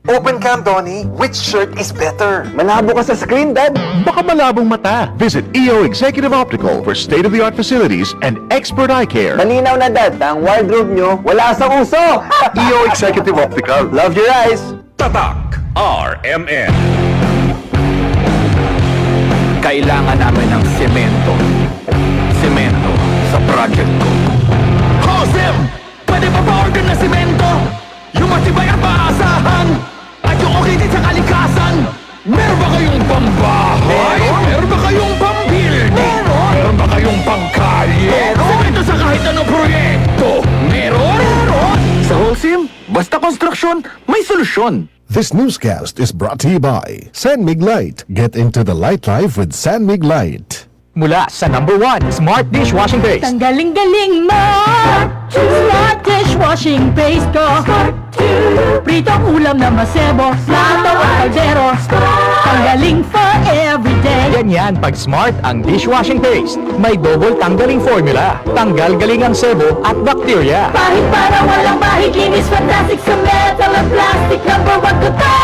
Open cam, Donnie. Which shirt is better? Malabo ka sa screen, Dad. Baka malabong mata. Visit EO Executive Optical for state-of-the-art facilities and expert eye care. Malinaw na, Dad. Ang wardrobe nyo, wala sa uso. EO Executive Optical. Love your eyes. Tatak RMN. Kailangan namin ng semento. Semento sa project ko. Josem! Pwede pa pa-order na semento? Yung matibay at maasahan? At yung okay din sa kalikasan? Meron ba kayong pambahay? Meron ba kayong pambuilding? Meron ba kayong pangkalye? Semento sa kahit anong proyekto? Meron? Sa Holcim, basta konstruksyon, may solusyon. This newscast is brought to you by San Mig Light. Get into the light life with San Mig Light. Mula sa #1 Smart Dishwashing Base. Ang galing-galing mo! Smart dishwashing paste ko. Pritong ulam na masebo, plato at kaldero. Tanggaling for everyday. Ganyan pag Smart ang dishwashing paste. May double tanggaling formula. Tanggal galing ang sebo at bakterya. Pahit para walang bahid, linis fantastic sa metal at plastic. #1 ko to!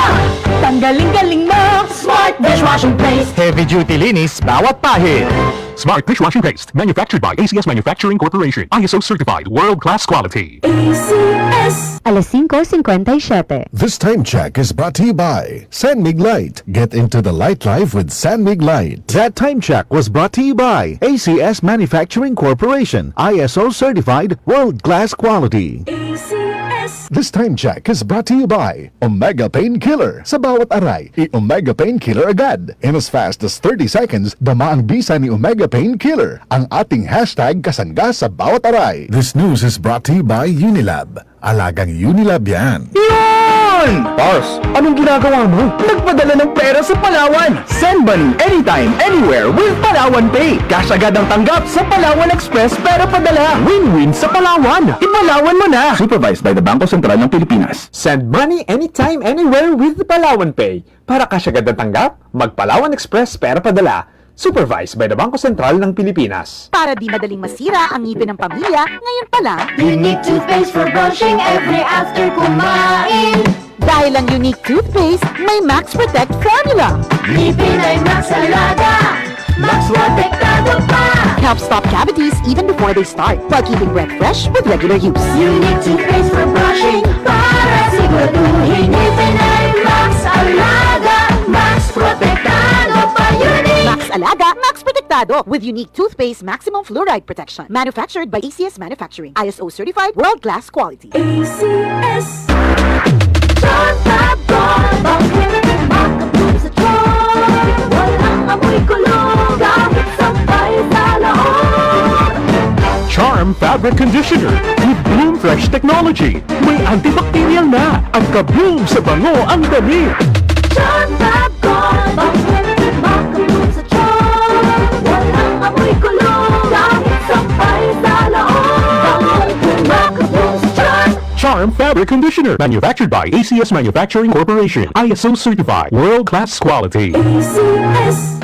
Tanggaling-galing mo! Smart dishwashing paste. Heavy duty linis bawat pahid. Smart Dishwashing Paste. Manufactured by ACS Manufacturing Corporation. ISO certified. World-class quality. ACS. Alas 5:57. This time check is brought to you by San Mig Light. Get into the light life with San Mig Light. That time check was brought to you by ACS Manufacturing Corporation, ISO certified, world-class quality. ACS. This time check is brought to you by Omega Painkiller. Sa bawat aray, i-Omega Painkiller agad. In as fast as 30 seconds, dama ang bisa ni Omega Painkiller. Ang ating hashtag kasangga sa bawat aray. This news is brought to you by Unilab. Alagang Unilab yan. Yun! Boss, anong ginagawa mo? Nagpadala ng pera sa Palawan. Send money anytime, anywhere with Palawan Pay. Cash agad ang tanggap sa Palawan Express pero padala. Win-win sa Palawan. Ipalawan mo na. Supervised by the Bangko Sentral ng Pilipinas. Send money anytime, anywhere with Palawan Pay. Para cash agad ang tanggap, mag-Palawan Express pera padala. Supervised by the Bangko Sentral ng Pilipinas. Para di madaling masira ang ngipin ng pamilya, ngayon pa lang, Unique toothpaste for brushing every after kumain. dahil ang unique toothpaste, may Max Protect formula. Ngipin ay Max Alaga. Max Protektado pa. Helps stop cavities even before they start, while keeping breath fresh with regular use. Unique toothpaste for brushing para siguraduhin ngipin ay Max Alaga. Max Protektado pa. Unique. Max Alaga, Max Protectado with unique toothpaste maximum fluoride protection. Manufactured by ACS Manufacturing. ISO certified, world-class quality. ACS. John Tabon. Bakit makapun sa John? Walang amoy kulong kahit sampay sa loob. Charm Fabric Conditioner with Bloom Fresh Technology. May antibacterial na at ka-bloom sa bango ang damit. John Tabon. Bakit makapun sa John? Walang amoy kulong kahit sampay sa loob. Makapun sa John. Charm Fabric Conditioner. Manufactured by ACS Manufacturing Corporation. ISO certified. World-class quality. ACS.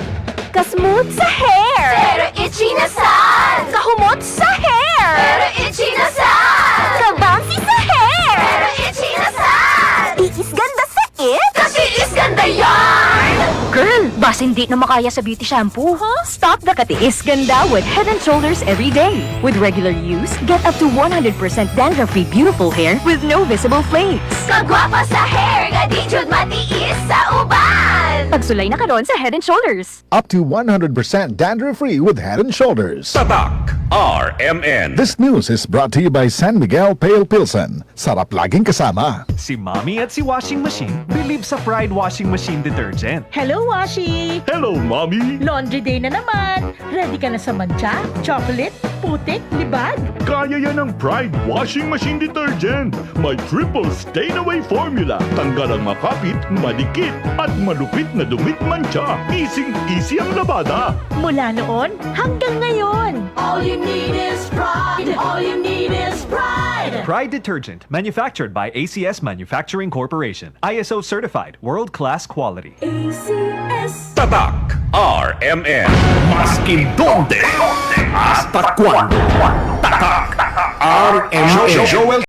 Kasmooth sa hair! Pero itchy na sad. Kahumot sa hair! Pero itchy na sad. Kabouncy sa hair! Pero itchy na sad. Iis ganda sa it! Kasi is ganda yarn. Girl, bas hindi na makaya sa beauty shampoo, huh? Stop the katiis ganda with Head and Shoulders every day. With regular use, get up to 100% dandruff-free beautiful hair with no visible flakes. Kagwapa sa hair, nga di jud matiis sa uban. Pagsulay na karon sa Head and Shoulders. Up to 100% dandruff-free with Head and Shoulders. Tatak RMN. This news is brought to you by San Miguel Pale Pilsen. Sarap laging kasama. Si Mommy at si Washing Machine believe sa Pride Washing Machine Detergent. Hello, Washi! Hello, Mommy! Laundry day na naman. Ready ka na sa mancha, chocolate, putik, libag? Kaya yan ang Pride Washing Machine Detergent. May triple stain-away formula. Tanggal ang makapit, madikit, at malupit na dumit mancha. Easy ang labada. Mula noon hanggang ngayon. All you need is pride. All you need is pride. Pride Detergent, manufactured by ACS Manufacturing Corporation. ISO certified, world-class quality. ACS. Tatak RMN. Maskin donde, hasta cuando. Tatak RMN. Joel